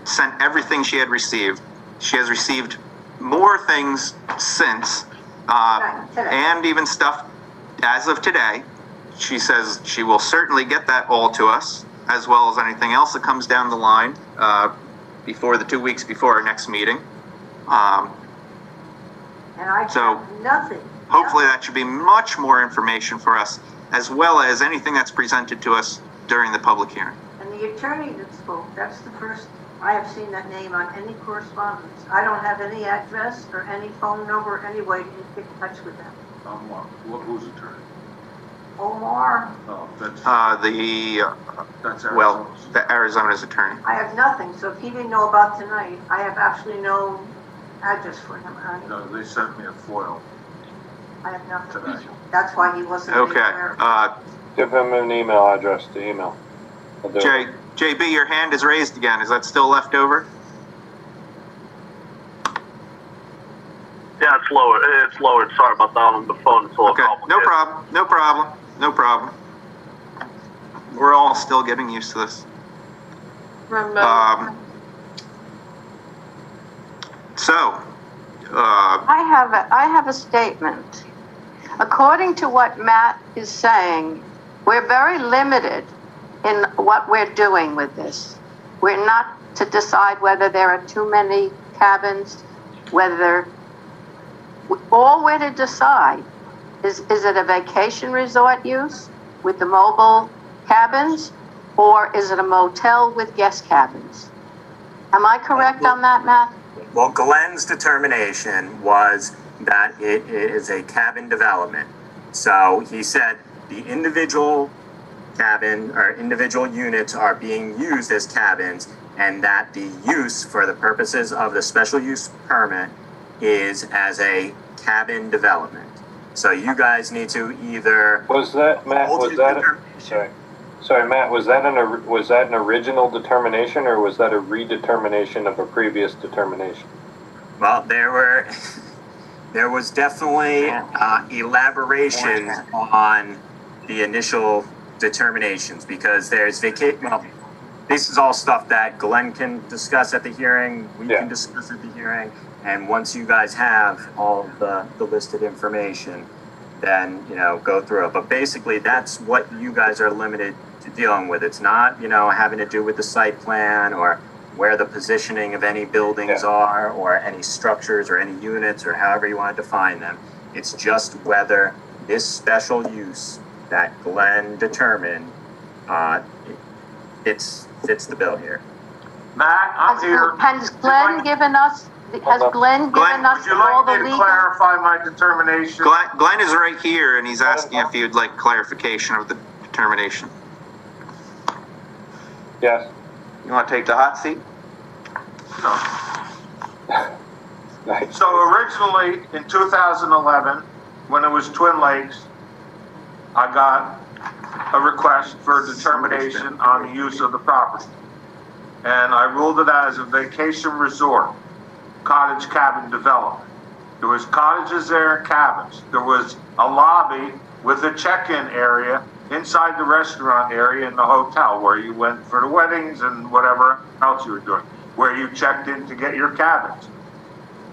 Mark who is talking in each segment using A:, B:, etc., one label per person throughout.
A: sent everything she had received. She has received more things since, and even stuff as of today. She says she will certainly get that all to us, as well as anything else that comes down the line before the 2 weeks before our next meeting.
B: And I
A: So
B: have nothing.
A: hopefully that should be much more information for us, as well as anything that's presented to us during the public hearing.
B: And the attorney that spoke, that's the first I have seen that name on any correspondence. I don't have any address or any phone number, any way to get in touch with them.
C: Who's attorney?
B: Omar,
C: Oh, that's
A: Well,
C: Arizona's.
A: the Arizona's attorney.
B: I have nothing. So if he didn't know about tonight, I have absolutely no address for him.
C: No, they sent me a foil
B: I have nothing.
C: today.
B: That's why he wasn't
A: Okay,
B: anywhere.
D: Give him an email address to email. I'll do it.
A: JB, your hand is raised again. Is that still left over?
E: Yeah, it's lowered. It's lowered. Sorry about that on the phone. It's a little
A: Okay,
E: complicated.
A: no problem. We're all still getting used to this.
F: I have a statement. According to what Matt is saying, we're very limited in what we're doing with this. We're not to decide whether there are too many cabins, all we're to decide is it a vacation resort use with the mobile cabins, or is it a motel with guest cabins? Am I correct on that, Matt?
G: Well, Glenn's determination was that it is a cabin development. So he said the individual cabin or individual units are being used as cabins, and that the use for the purposes of the special use permit is as a cabin development. So you guys need to either...
D: Was that, Matt, sorry, Matt, was that an original determination, or was that a redetermination of a previous determination?
G: Well, there was definitely elaboration on the initial determinations, because there's this is all stuff that Glenn can discuss at the hearing, we can discuss at the hearing, and once you guys have all the listed information, then, go through it. But basically, that's what you guys are limited to dealing with. It's not, having to do with the site plan or where the positioning of any buildings are, or any structures or any units, or however you want to define them. It's just whether this special use that Glenn determined fits the bill here.
C: Matt, I'm here.
F: Has Glenn given us
C: Would
F: all
C: you
F: the
C: like me to
F: legal?
C: clarify my determination?
A: Glenn is right here, and he's asking if you'd like clarification of the determination.
D: Yes.
A: You want to take the hot seat?
C: No.
D: Nice.
C: So originally, in 2011, when it was Twin Lakes, I got a request for a determination on the use of the property. And I ruled it as a vacation resort, cottage cabin development. There was cottages there and cabins. There was a lobby with a check-in area inside the restaurant area in the hotel where you went for the weddings and whatever else you were doing, where you checked in to get your cabins.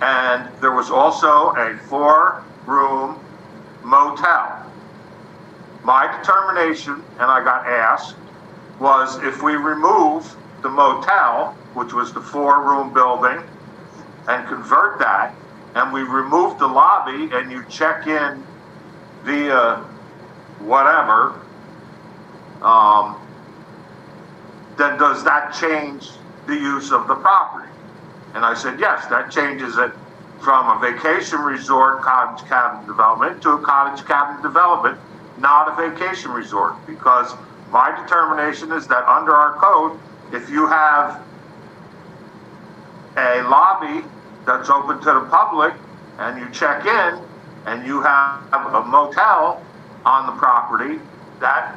C: And there was also a 4-room motel. My determination, and I got asked, was if we remove the motel, which was the 4-room building, and convert that, and we remove the lobby and you check in via whatever, then does that change the use of the property? And I said, yes, that changes it from a vacation resort cottage cabin development to a cottage cabin development, not a vacation resort, because my determination is that under our code, if you have a lobby that's open to the public and you check in and you have a motel on the property, that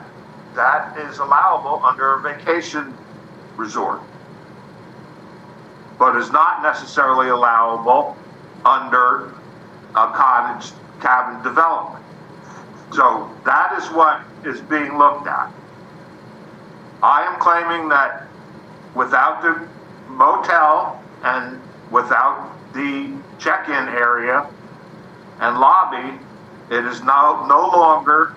C: is allowable under a vacation resort, but is not necessarily allowable under a cottage cabin development. So that is what is being looked at. I am claiming that without the motel and without the check-in area and lobby, it is now no longer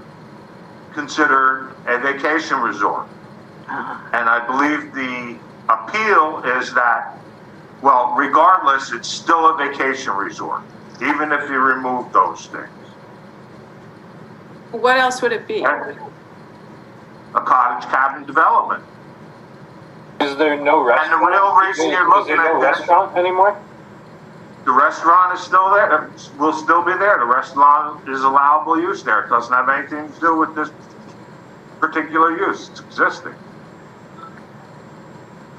C: considered a vacation resort. And I believe the appeal is that, well, regardless, it's still a vacation resort, even if you remove those things.
H: What else would it be?
C: A cottage cabin development.
D: Is there no restaurant?
C: And the real reason you're
D: Is
C: looking
D: there no
C: at this,
D: restaurant anymore?
C: the restaurant is still there, will still be there. The restaurant is allowable use there. It doesn't have anything to do with this particular use. It's existing.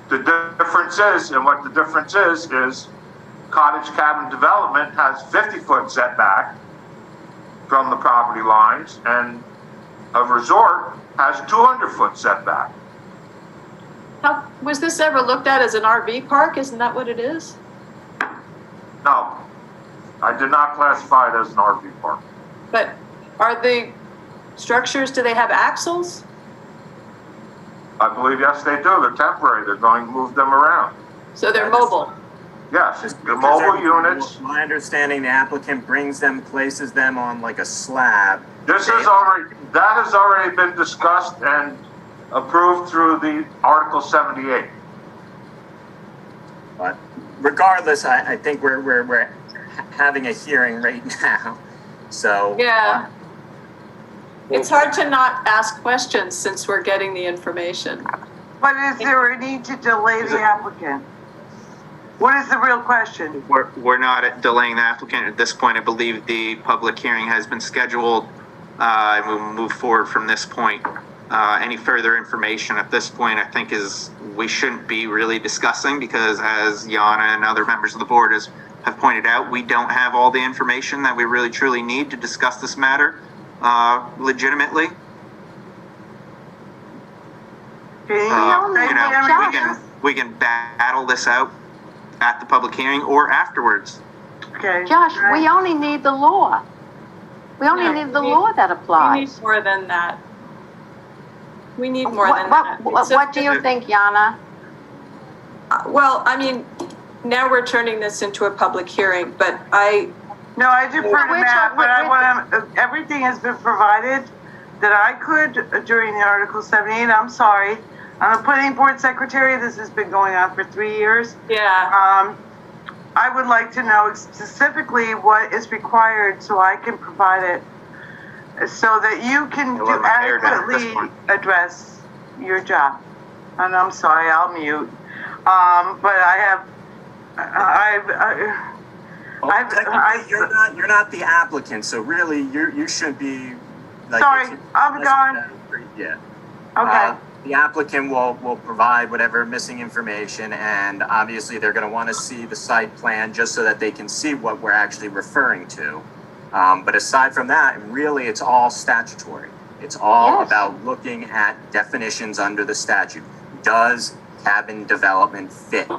C: The difference is, and what the difference is cottage cabin development has 50-foot setback from the property lines, and a resort has 200-foot setback.
H: How, was this ever looked at as an RV park? Isn't that what it is?
C: No, I did not classify it as an RV park.
H: But are the structures, do they have axles?
C: I believe, yes, they do. They're temporary. They're going to move them around.
H: So they're mobile?
C: Yes,
G: Just
C: the
G: because
C: mobile
G: they're-
C: units.
G: My understanding, the applicant brings them, places them on like a slab.
C: That has already been discussed and approved through the Article 78.
G: But regardless, I think we're having a hearing right now, so.
H: Yeah. It's hard to not ask questions since we're getting the information.
I: But is there a need to delay the applicant? What is the real question?
A: We're not delaying the applicant at this point. I believe the public hearing has been scheduled, and we'll move forward from this point. Any further information at this point, I think we shouldn't be really discussing, because as Yana and other members of the board have pointed out, we don't have all the information that we really truly need to discuss this matter legitimately. We can battle this out at the public hearing or afterwards.
I: Okay.
F: Josh, we only need the law. We only
H: No,
F: need the law that
H: We need
F: applies.
H: more than that. We need more than that.
F: What do you think, Yana?
H: Well, I mean, now we're turning this into a public hearing, but
I: No, I defer to
F: Which-
I: Matt, but
F: which-
I: everything has been provided that I could during the Article 78. I'm sorry. I'm a planning board secretary. This has been going on for 3 years.
H: yeah,
I: I would like to know specifically what is required so I can provide it, so that you can
A: I'll let my hair down at this
I: adequately
A: point.
I: address your job. And I'm sorry, I'll mute. But
G: Technically, you're not the applicant, so really, you should be. Like,
I: Sorry,
G: if you-
I: I'm gone.
G: Yeah.
I: Okay.
G: The applicant will provide whatever missing information, and obviously they're going to want to see the site plan just so that they can see what we're actually referring to. But aside from that, really, it's all statutory. It's all
F: Yes.
G: about looking at definitions under the statute. Does cabin development fit?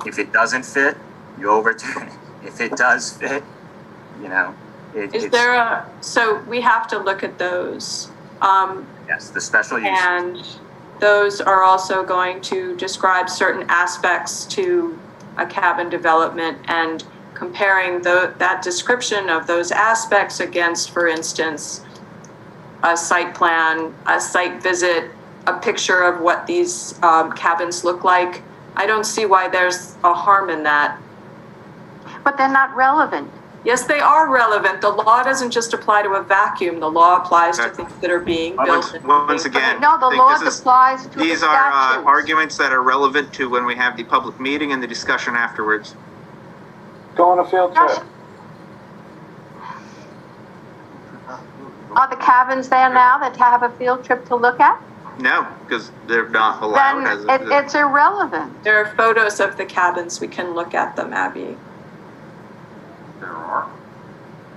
G: If it doesn't fit, you overturn it. If it does fit,
H: so we have to look at those.
G: Yes, the special use.
H: And those are also going to describe certain aspects to a cabin development, and comparing that description of those aspects against, for instance, a site plan, a site visit, a picture of what these cabins look like. I don't see why there's a harm in that.
F: But they're not relevant.
H: Yes, they are relevant. The law doesn't just apply to a vacuum. The law applies to things that are being built.
A: Once again,
F: No, the
A: I think
F: law
A: this is-
F: applies to the
A: these are
F: statutes.
A: arguments that are relevant to when we have the public meeting and the discussion afterwards.
D: Go on a field
F: Josh,
D: trip.
F: are the cabins there now that have a field trip to look at?
A: No, because they're not allowed.
F: Then it's irrelevant.
H: There are photos of the cabins. We can look at them, Abby.
C: There are.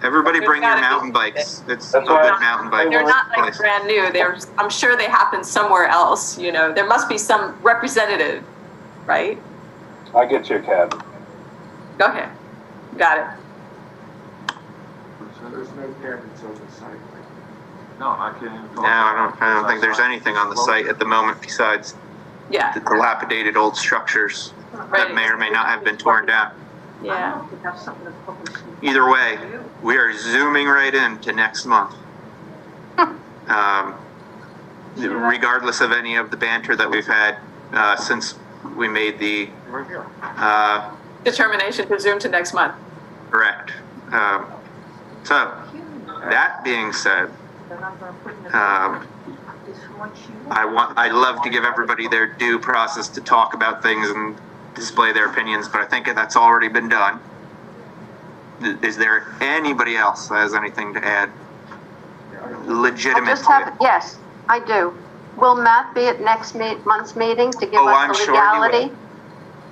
A: Everybody
H: There's
A: bring your
H: gotta be
A: mountain bikes. It's a
D: That's
A: good
D: why
A: mountain bike.
H: They're not like
A: place.
H: brand new. I'm sure they happen somewhere else, There must be some representative, right?
D: I get your cab.
H: Okay, got it.
C: So there's no cabins on the site. No, I can't even.
A: No, I don't think there's anything on the site at the moment besides
H: Yeah,
A: the dilapidated old structures. that may or may not have been torn down.
H: Yeah.
B: We have something to publish.
A: Either way, we are zooming right into next month. Regardless of any of the banter that we've had since we made the
H: Determination to zoom to next month.
A: correct. So, that being said, I'd love to give everybody their due process to talk about things and display their opinions, but I think that's already been done. Is there anybody else that has anything to add? Legitimate.
F: Yes, I do. Will Matt be at next month's meeting to give
A: I'm
F: us the
A: sure he will.
F: legality?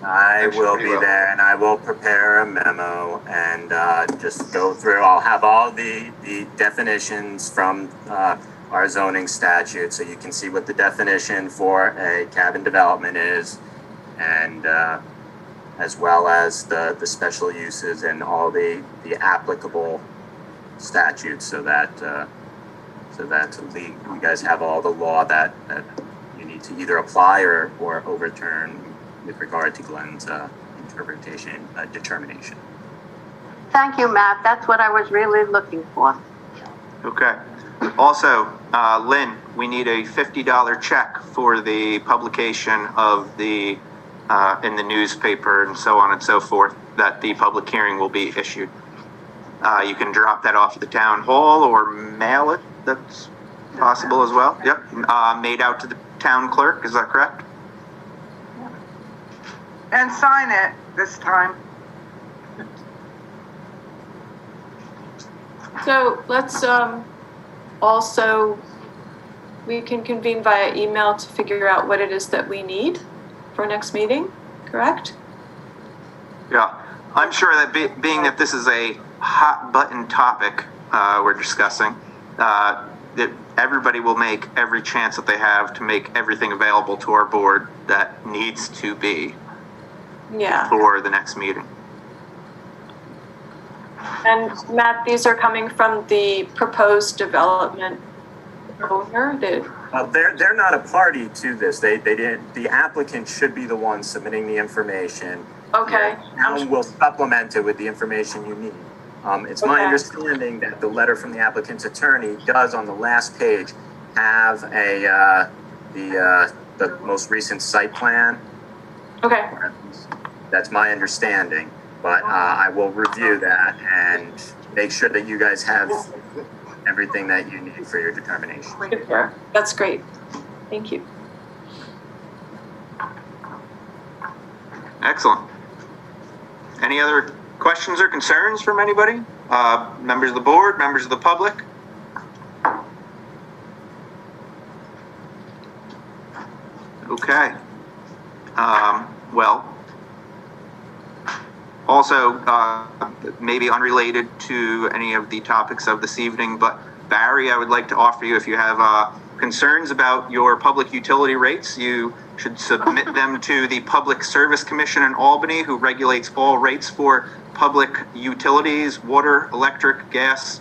G: I will be there, and I will prepare a memo and just go through. I'll have all the definitions from our zoning statute, so you can see what the definition for a cabin development is, and as well as the special uses and all the applicable statutes, so that you guys have all the law that you need to either apply or overturn with regard to Glenn's interpretation, determination.
F: Thank you, Matt. That's what I was really looking for.
A: Okay. Also, Lynn, we need a $50 check for the publication of the in the newspaper and so on and so forth, that the public hearing will be issued. You can drop that off at the town hall or mail it. That's possible as well. Yep. Made out to the town clerk. Is that correct?
I: And sign it this time.
H: So let's also, we can convene via email to figure out what it is that we need for next meeting, correct?
A: Yeah. I'm sure that being that this is a hot button topic we're discussing, that everybody will make every chance that they have to make everything available to our board that needs to be for the next meeting.
H: And Matt, these are coming from the proposed development owner.
G: They're not a party to this. They didn't. The applicant should be the one submitting the information.
H: Okay.
G: Town will supplement it with the information you need. It's my understanding that the letter from the applicant's attorney does, on the last page, have the most recent site plan.
H: Okay.
G: That's my understanding, but I will review that and make sure that you guys have everything that you need for your determination.
H: That's great. Thank you.
A: Excellent. Any other questions or concerns from anybody? Members of the board, members of the public? Okay. Well, also, maybe unrelated to any of the topics of this evening, but Barry, I would like to offer you, if you have concerns about your public utility rates, you should submit them to the Public Service Commission in Albany, who regulates all rates for public utilities, water, electric, gas,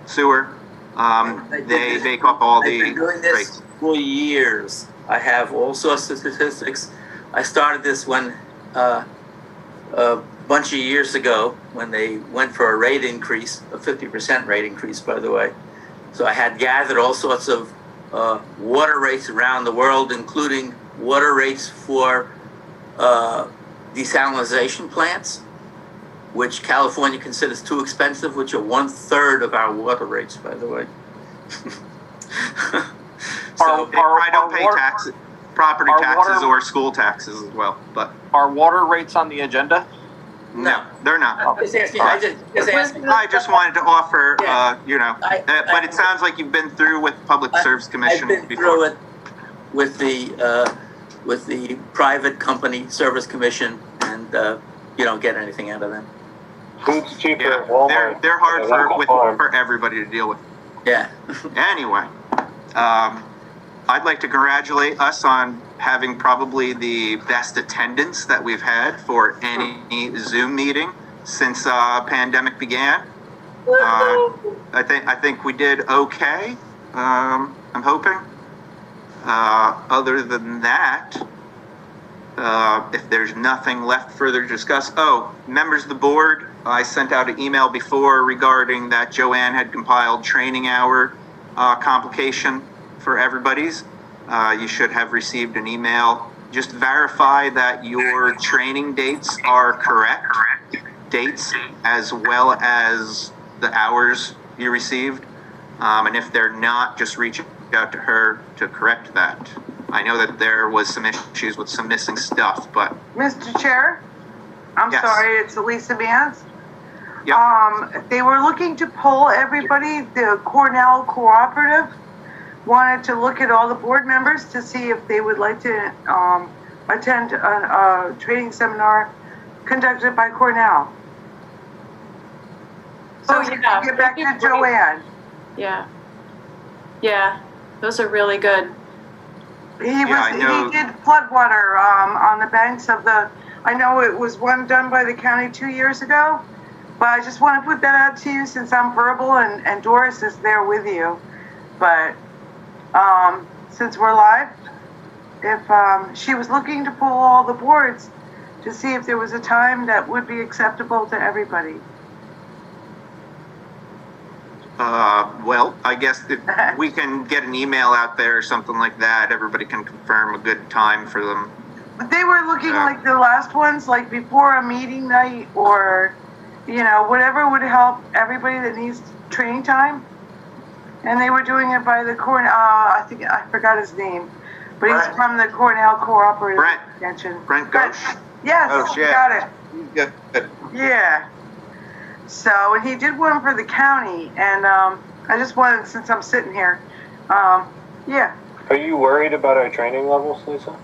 A: sewer. They make up all the
J: I've been doing this
A: rates.
J: for years. I have all sorts of statistics. I started this when a bunch of years ago when they went for a rate increase, a 50% rate increase, by the way. So I had gathered all sorts of water rates around the world, including water rates for desalination plants, which California considers too expensive, which are 1/3 of our water rates, by the way. So
A: I don't pay taxes, property taxes or school taxes as well, but.
K: Are water rates on the agenda?
A: No, they're not.
J: Just asking, I just asking.
A: I just wanted to offer, but it sounds like you've been through with Public Service Commission
J: I've been
A: before.
J: through it with the private company service commission, and you don't get anything out of them.
D: Food's cheaper
A: Yeah,
D: at Walmart.
A: they're hard
D: than Apple
A: for
D: Farm.
A: everybody to deal with.
J: Yeah.
A: Anyway, I'd like to congratulate us on having probably the best attendance that we've had for any Zoom meeting since pandemic began. I think we did okay. I'm hoping. Other than that, If there's nothing left further to discuss, members of the board, I sent out an email before regarding that Joanne had compiled training hour complication for everybody's. You should have received an email. Just verify that your training dates are correct dates as well as the hours you received. And if they're not, just reach out to her to correct that. I know that there was some issues with some missing stuff, but...
I: Mr. Chair, I'm
A: Yes.
I: sorry, it's Elisa Mance.
A: Yep.
I: They were looking to poll everybody. The Cornell Cooperative wanted to look at all the board members to see if they would like to attend a training seminar conducted by Cornell. So we can get back to Joanne.
H: Yeah. Yeah, those are really good.
I: He did floodwater on the banks of the, I know it was one done by the county 2 years ago, but I just want to put that out to you since I'm verbal and Doris is there with you. But since we're live, if she was looking to pull all the boards to see if there was a time that would be acceptable to everybody.
A: Well, I guess if we can get an email out there or something like that, everybody can confirm a good time for them.
I: But they were looking like the last ones, like before a meeting night or, you know, whatever would help everybody that needs training time. And they were doing it by the I think, I forgot his name, but he's from the Cornell Cooperative Extension.
A: Brent Gosch?
I: Yes,
A: Oh, shit.
I: got it.
A: Good.
I: Yeah. So, and he did one for the county, and I just wanted, since I'm sitting here, yeah.
D: Are you worried about our training levels, Lisa?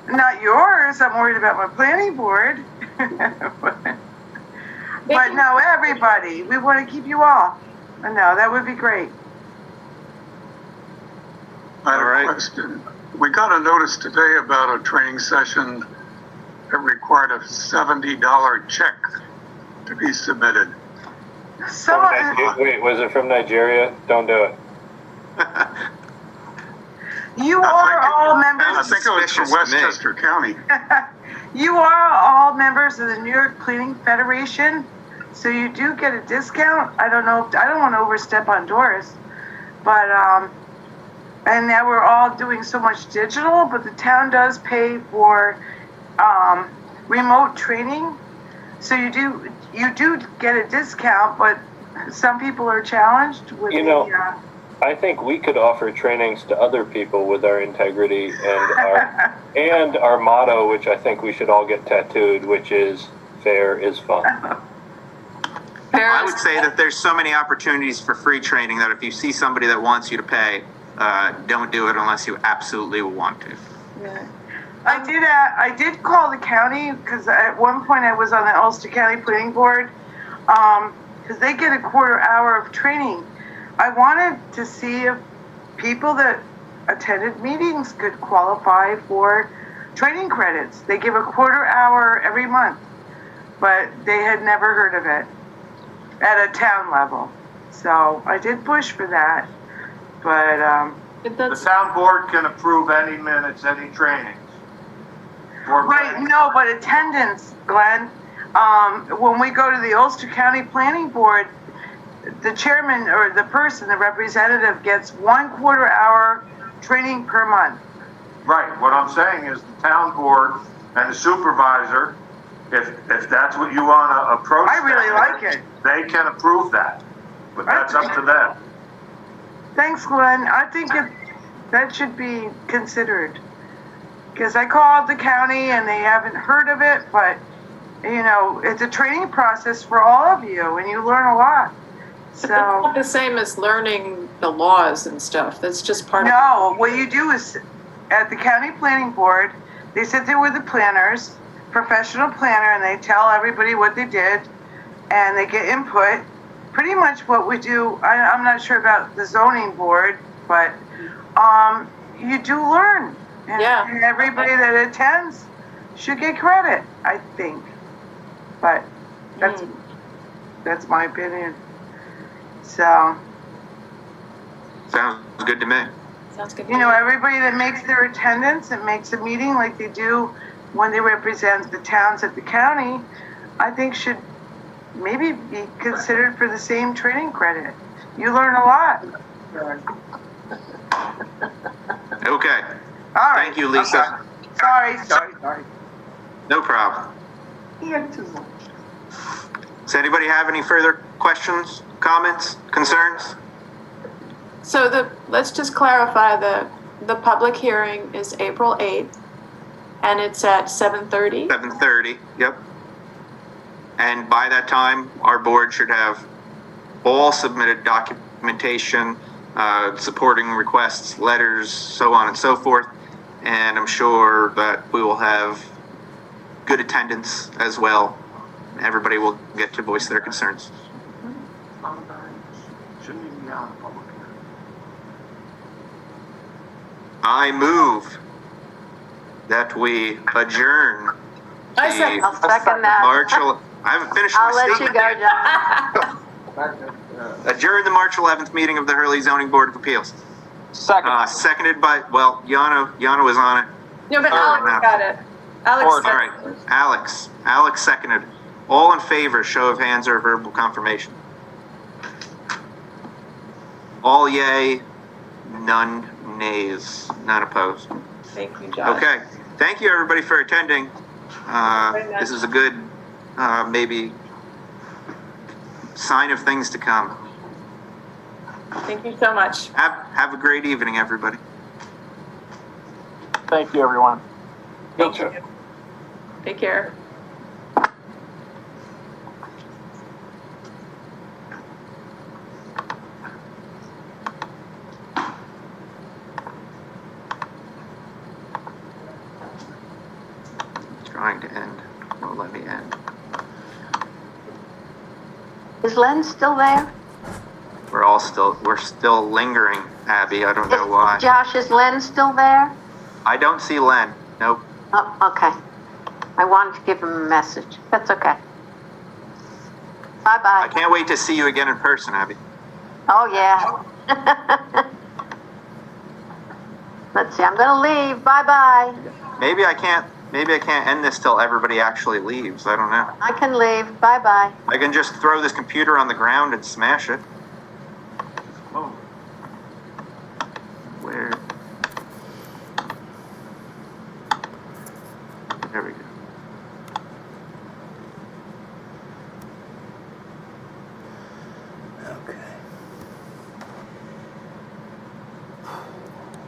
I: Not yours, I'm worried about my planning board. But no, everybody, we want to keep you all. No, that would be great.
L: I have a question. We got a notice today about a training session that required a $70 check to be submitted.
D: Wait, was it from Nigeria? Don't do it.
I: You are all members.
L: I think it was from Westchester County.
I: You are all members of the New York Cleaning Federation, so you do get a discount. I don't know, I don't want to overstep on Doris, but and now we're all doing so much digital, but the town does pay for remote training, so you do get a discount, but some people are challenged with
D: I think we could offer trainings to other people with our integrity and our motto, which I think we should all get tattooed, which is fair is fun.
A: I would say that there's so many opportunities for free training that if you see somebody that wants you to pay, don't do it unless you absolutely want to.
I: Yeah. I did call the county because at one point I was on the Ulster County Planning Board because they get a quarter hour of training. I wanted to see if people that attended meetings could qualify for training credits. They give a quarter hour every month, but they had never heard of it at a town level. So I did push for that, but
C: the town board can approve any minutes, any trainings.
I: Right, no, but attendance, Glenn. When we go to the Ulster County Planning Board, the chairman or the person, the representative, gets 1 quarter hour training per month.
C: Right, what I'm saying is the town board and the supervisor, if that's what you want to approach,
I: I really like it.
C: They can approve that, but that's up to them.
I: Thanks, Glenn. I think that should be considered. Because I called the county and they haven't heard of it, but, you know, it's a training process for all of you and you learn a lot.
H: But that's not the same as learning the laws and stuff. That's just part of it.
I: No, what you do is at the county planning board, they sit there with the planners, professional planner, and they tell everybody what they did and they get input. Pretty much what we do, I'm not sure about the zoning board, but you do learn. And, and everybody that attends should get credit, I think. But that's my opinion. So.
A: Sounds good to me.
H: Sounds good.
I: You know, everybody that makes their attendance and makes a meeting like they do when they represent the towns at the county, I think should maybe be considered for the same training credit. You learn a lot.
A: Okay.
I: All right.
A: Thank you, Lisa.
I: Okay. Sorry.
A: No problem. Does anybody have any further questions, comments, concerns?
H: So let's just clarify, the public hearing is April 8th, and it's at 7:30?
A: 7:30, yep. And by that time, our board should have all submitted documentation, supporting requests, letters, so on and so forth. And I'm sure that we will have good attendance as well. Everybody will get to voice their concerns.
C: Shouldn't even be on the public.
A: I move that we adjourn
F: I'll second that.
A: I haven't finished
F: I'll
A: my
F: let you
A: statement
F: go,
A: yet.
F: John.
A: Adjourn the March 11th meeting of the Hurley Zoning Board of Appeals.
K: Second.
A: Seconded by, Yana was on it.
H: No, but
A: Third.
H: Alex got it. Alex
K: Fourth.
H: said
A: All right, Alex seconded. All in favor, show of hands or verbal confirmation. All yay, none nays, none opposed.
H: Thank you, John.
A: Okay, thank you everybody for attending.
H: Very much.
A: This is a good, maybe sign of things to come.
H: Thank you so much.
A: Have a great evening, everybody.
K: Thank you, everyone.
H: Thank you. Take care.
A: Trying to end. Won't let me end.
F: Is Len still there?
A: We're still lingering, Abby. I don't know why.
F: Josh, is Len still there?
A: I don't see Len. Nope.
F: Oh, okay. I wanted to give him a message. That's okay.
A: I
F: Bye-bye.
A: can't wait to see you again in person, Abby.
F: Oh, yeah. Let's see, I'm gonna leave. Bye-bye.
A: Maybe I can't end this till everybody actually leaves. I don't know.
F: I can leave. Bye-bye.
A: I can just throw this computer on the ground and smash it.